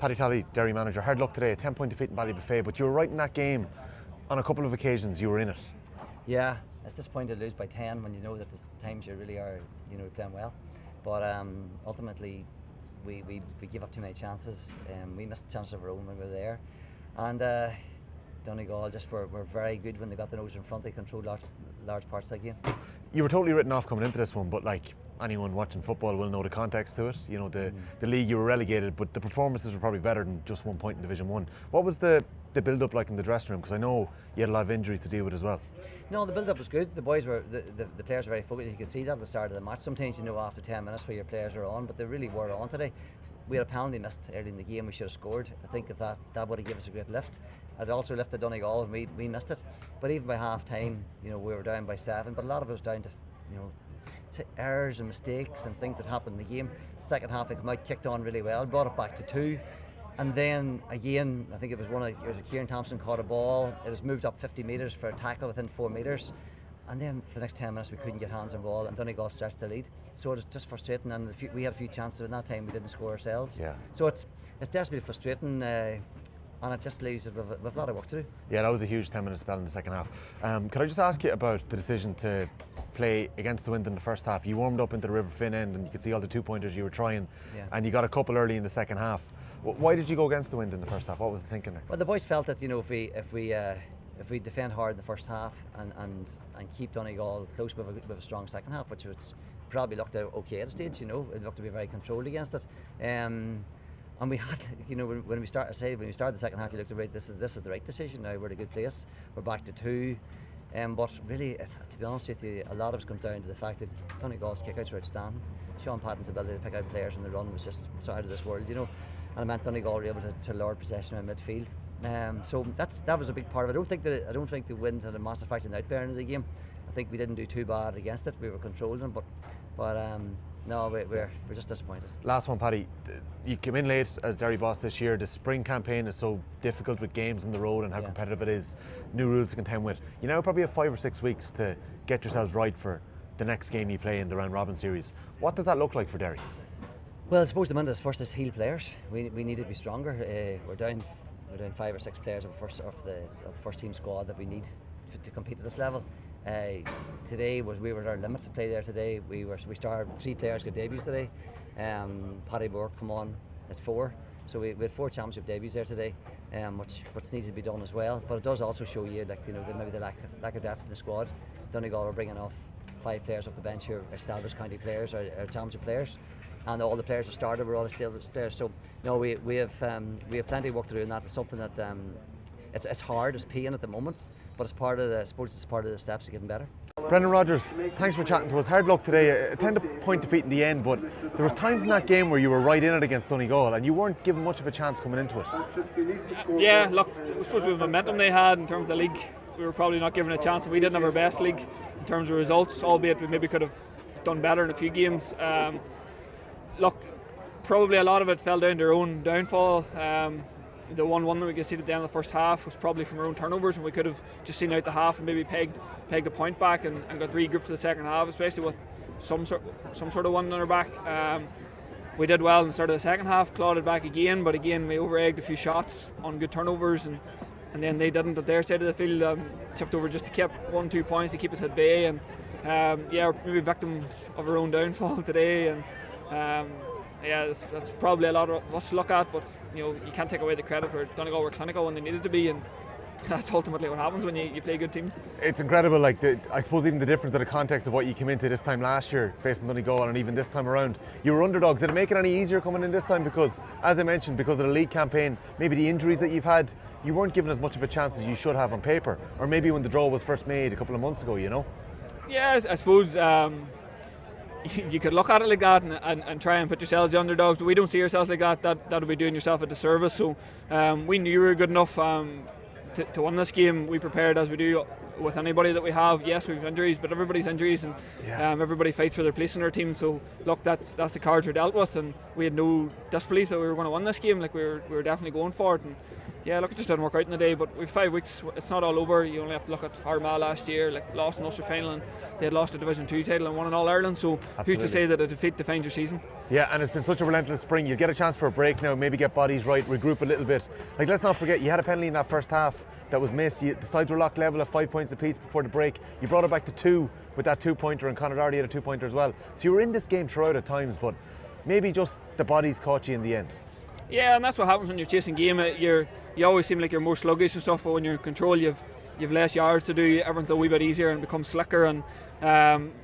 Paddy Tally, Derry manager, hard luck today, a 10-point defeat in Ballybofey, but you were right in that game on a couple of occasions, you were in it. Yeah, it's disappointing to lose by 10 when you know that there's times you really are, playing well. But ultimately, we give up too many chances. We missed chances of our own when we were there. And Donegal just were very good when they got the nose in front. They controlled large parts of the game. You were totally written off coming into this one, but like anyone watching football will know the context to it. You know, the league, you were relegated, but the performances were probably better than just 1 point in Division 1. What was the build-up like in the dressing room? Because I know you had a lot of injuries to deal with as well. No, the build-up was good. The boys were, the players were very focused. You could see that at the start of the match. Sometimes you know after 10 minutes where your players are on, but they really were on today. We had a penalty missed early in the game. We should have scored. I think if that would have given us a great lift. It also lifted Donegal and we missed it. But even by half time, we were down by 7. But a lot of it was down to to errors and mistakes and things that happened in the game. The second half, they come out, kicked on really well, brought it back to 2. And then again, I think it was Kieran Thompson caught a ball. It was moved up 50 metres for a tackle within 4 metres. And then for the next 10 minutes, we couldn't get hands on ball, and Donegal stretched the lead. So it was just frustrating, and we had a few chances in that time. We didn't score ourselves. Yeah. So it's desperately frustrating, and it just leaves us with a lot of work to do. Yeah, that was a huge 10-minute spell in the second half. Could I just ask you about the decision to play against the wind in the first half? You warmed up into the River Finn end, and you could see all the 2-pointers you were trying, and you got a couple early in the second half. Why did you go against the wind in the first half? What was the thinking there? Well, the boys felt that if we defend hard in the first half and keep Donegal close with a strong second half, which was probably looked okay at a stage, it looked to be very controlled against it. And we had, when we started the second half, you looked at right. This is the right decision. Now we're in a good place. We're back to 2. But really, to be honest with you, a lot of it comes down to the fact that Donegal's kickouts were outstanding. Sean Patton's ability to pick out players on the run was just so out of this world, and it meant Donegal were able to lord possession in midfield. So that was a big part of it. I don't think the wind had a massive factor in the outbearing of the game. I think we didn't do too bad against it. We were controlling them, but no, we're just disappointed. Last one, Paddy. You came in late as Derry boss this year. The spring campaign is so difficult with games on the road and how competitive it is. New rules to contend with. You now probably have 5 or 6 weeks to get yourselves right for the next game you play in the round robin series. What does that look like for Derry? Well, I suppose the minute first is heal players. We need to be stronger. We're down 5 or 6 players of the first team squad that we need to compete at this level. Today we were at our limit to play there today. We started 3 players got debuts today. Paddy Burke come on as 4. So we had 4 championship debuts there today, which needs to be done as well. But it does also show you maybe the lack of depth in the squad. Donegal are bringing off 5 players off the bench who are established county players or championship players. And all the players who started were all established players. So no, we have plenty of work to do, and that is something that it's hard, it's pain at the moment, but it's part of the steps to getting better. Brendan Rodgers, thanks for chatting to us. Hard luck today. A 10-point defeat in the end, but there was times in that game where you were right in it against Donegal, and you weren't given much of a chance coming into it. Yeah, look, I suppose with the momentum they had in terms of the league, we were probably not given a chance. We didn't have our best league in terms of results, albeit we maybe could have done better in a few games. Look, probably a lot of it fell down to our own downfall. The 1-1 that we conceded at the end of the first half was probably from our own turnovers, and we could have just seen out the half and maybe pegged a point back and got regrouped to the second half, especially with some sort of one on our back. We did well in the start of the second half, clawed it back again, but again we over-egged a few shots on good turnovers, and then they didn't at their side of the field. Chipped over just to keep 1-2 points to keep us at bay, and maybe victims of our own downfall today. And that's probably a lot of us to look at, but you can't take away the credit for Donegal were clinical when they needed to be, and that's ultimately what happens when you play good teams. It's incredible, I suppose even the difference in the context of what you came into this time last year facing Donegal, and even this time around you were underdogs. Did it make it any easier coming in this time? Because, as I mentioned, because of the league campaign, maybe the injuries that you've had, you weren't given as much of a chance as you should have on paper, or maybe when the draw was first made a couple of months ago, Yeah, I suppose you could look at it like that and try and put yourselves the underdogs, but we don't see ourselves like that. That would be doing yourself a disservice. So we knew we were good enough to win this game. We prepared as we do with anybody that we have. Yes, we have injuries, but everybody's injuries, and everybody fights for their place in our team. So look, that's the cards we're dealt with, and we had no disbelief that we were going to win this game. We were definitely going for it, Yeah, look, it just didn't work out in the day, but we've 5 weeks. It's not all over. You only have to look at Armagh last year, like lost an Ulster final, and they had lost a Division 2 title and won an All-Ireland. So who's to say that a defeat defines your season? Yeah, and it's been such a relentless spring. You get a chance for a break now, maybe get bodies right, regroup a little bit. Like, let's not forget, you had a penalty in that first half that was missed. The sides were locked level at 5 points apiece before the break. You brought it back to 2 with that 2-pointer, and Conor Doherty had a 2-pointer as well. So you were in this game throughout at times, but maybe just the bodies caught you in the end. Yeah, and that's what happens when you're chasing game. You always seem like you're more sluggish and stuff, but when you're in control, you've less yards to do. Everyone's a wee bit easier and becomes slicker. And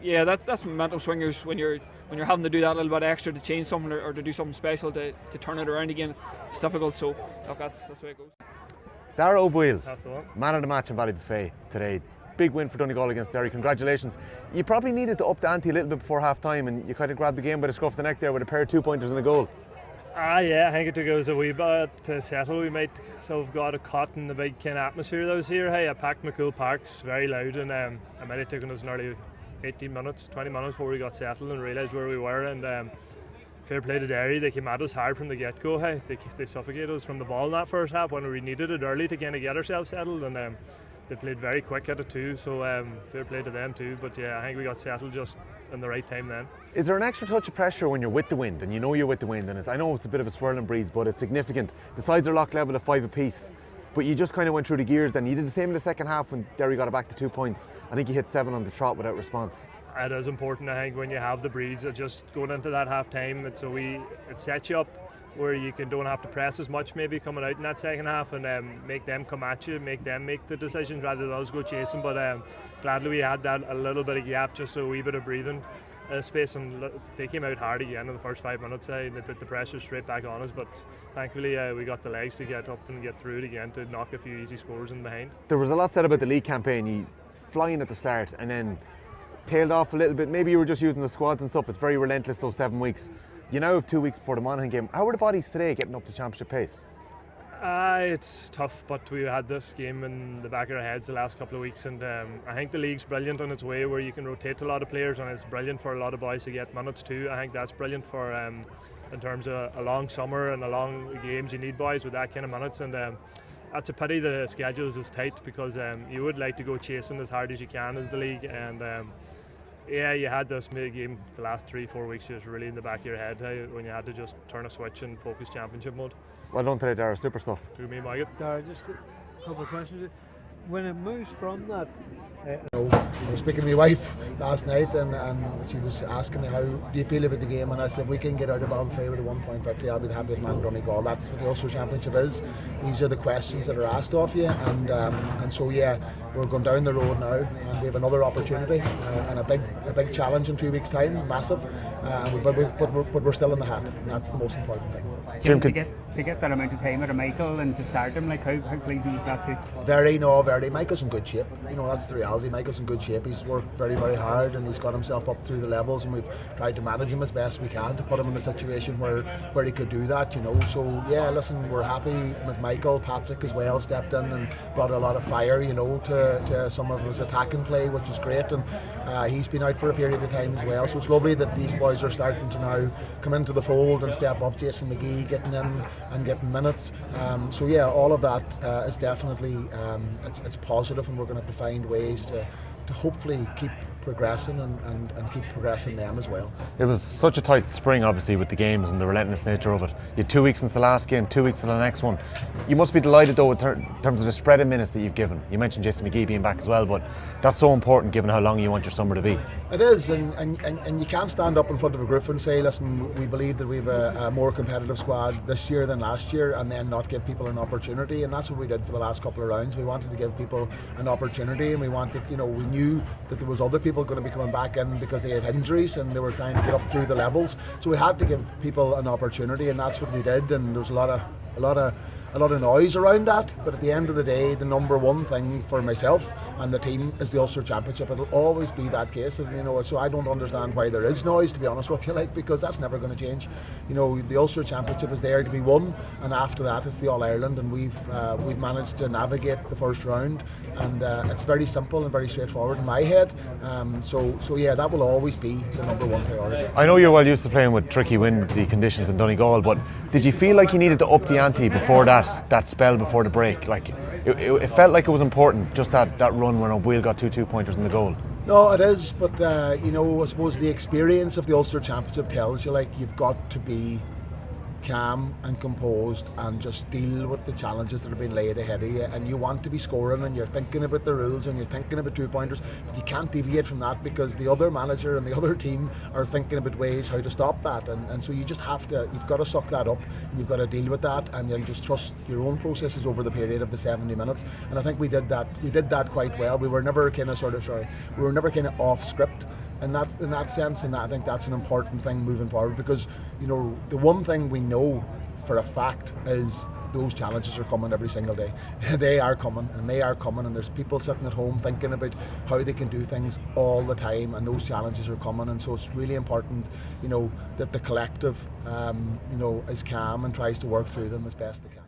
yeah, that's momentum swingers when you're having to do that little bit extra to change something or to do something special to turn it around again. It's difficult. So look, that's the way it goes. Daire Ó Baoill, That's the one. man of the match in Ballybofey today. Big win for Donegal against Derry. Congratulations. You probably needed to up the ante a little bit before half time, and you kind of grabbed the game by the scruff of the neck there with a pair of 2-pointers and a goal. Yeah, I think it took us a wee bit to settle. We might have got a cut in the big kind of atmosphere that was here. Hey, I packed McCool Parks very loud, and it might have taken us nearly 18 minutes, 20 minutes before we got settled and realised where we were. And fair play to Derry, they came at us hard from the get-go. Hey, they suffocated us from the ball in that first half when we needed it early to kind of get ourselves settled, and they played very quick at it too. So fair play to them too. But yeah, I think we got settled just in the right time then. Is there an extra touch of pressure when you're with the wind, and you know you're with the wind, and I know it's a bit of a swirling breeze, but it's significant. The sides are locked level at 5 apiece, but you just kind of went through the gears then. You did the same in the second half when Derry got it back to 2 points. I think you hit 7 on the trot without response. It is important, I think, when you have the breeze, just going into that half time, it sets you up where you don't have to press as much maybe coming out in that second half, and make them come at you, make them make the decisions rather than us go chasing. But gladly we had that a little bit of gap, just a wee bit of breathing space, and they came out hard again in the first 5 minutes. They put the pressure straight back on us, but thankfully we got the legs to get up and get through it again to knock a few easy scores in behind. There was a lot said about the league campaign. You flying at the start and then tailed off a little bit. Maybe you were just using the squads and stuff. It's very relentless those 7 weeks. You now have 2 weeks before the Monaghan game. How are the bodies today getting up to championship pace? It's tough, but we had this game in the back of our heads the last couple of weeks, and I think the league's brilliant on its way where you can rotate a lot of players, and it's brilliant for a lot of boys to get minutes too. I think that's brilliant for in terms of a long summer and a long games. You need boys with that kind of minutes, and that's a pity the schedule is tight, because you would like to go chasing as hard as you can as the league, and yeah, you had this game the last 3-4 weeks just really in the back of your head when you had to just turn a switch and focus championship mode. Well done today, Daire. Super stuff. Do me, Margaret. Just a couple of questions. When it moves from that, I was speaking to my wife last night, and she was asking me how do you feel about the game, and I said we can get out of Ballybofey with a 1-point victory. I'll be the happiest man in Donegal. That's what the Ulster Championship is. These are the questions that are asked of you, and so yeah, we're going down the road now, and we have another opportunity and a big challenge in 2 weeks' time, massive. But we're still in the hat, and that's the most important thing. Jim, to get that amount of time at a Michael and to start him, like how pleasing is that too? Very. Michael's in good shape. You know, that's the reality. Michael's in good shape. He's worked very, very hard, and he's got himself up through the levels, and we've tried to manage him as best we can to put him in a situation where he could do that. You know, so yeah, listen, we're happy with Michael. Patrick as well stepped in and brought a lot of fire, you know, to some of his attacking play, which is great, and he's been out for a period of time as well. So it's lovely that these boys are starting to now come into the fold and step up. Jason McGee getting in and getting minutes. So yeah, all of that is definitely it's positive, and we're going to have to find ways to hopefully keep progressing and keep progressing them as well. It was such a tight spring, obviously, with the games and the relentless nature of it. You had 2 weeks since the last game, 2 weeks to the next one. You must be delighted though in terms of the spread of minutes that you've given. You mentioned Jason McGee being back as well, but that's so important given how long you want your summer to be. It is, and you can't stand up in front of a group and say, listen, we believe that we have a more competitive squad this year than last year, and then not give people an opportunity. And that's what we did for the last couple of rounds. We wanted to give people an opportunity, and we wanted, you know, we knew that there was other people going to be coming back in because they had injuries and they were trying to get up through the levels. So we had to give people an opportunity, and that's what we did. And there was a lot of noise around that, but at the end of the day, the number one thing for myself and the team is the Ulster Championship. It'll always be that case, and, you know, so I don't understand why there is noise, to be honest with you, because that's never going to change. You know, the Ulster Championship is there to be won, and after that it's the All-Ireland, and we've managed to navigate the first round, and it's very simple and very straightforward in my head. So yeah, that will always be the number one priority. I know you're well used to playing with tricky windy conditions in Donegal, but did you feel like you needed to up the ante before that that spell before the break. Like it felt like it was important, just that run when O'Baoill got 2 2-pointers in the goal. No, it is, but you know, I suppose the experience of the Ulster Championship tells you, like, you've got to be calm and composed and just deal with the challenges that are being laid ahead of you, and you want to be scoring and you're thinking about the rules and you're thinking about 2-pointers, but you can't deviate from that because the other manager and the other team are thinking about ways how to stop that, and so you just you've got to suck that up and you've got to deal with that, and then just trust your own processes over the period of the 70 minutes. And I think we did that quite well. We were never kind of off script in that sense, and I think that's an important thing moving forward, because, you know, the one thing we know for a fact is those challenges are coming every single day. They are coming, and there's people sitting at home thinking about how they can do things all the time, and those challenges are coming, and so it's really important, you know, that the collective, you know, is calm and tries to work through them as best they can.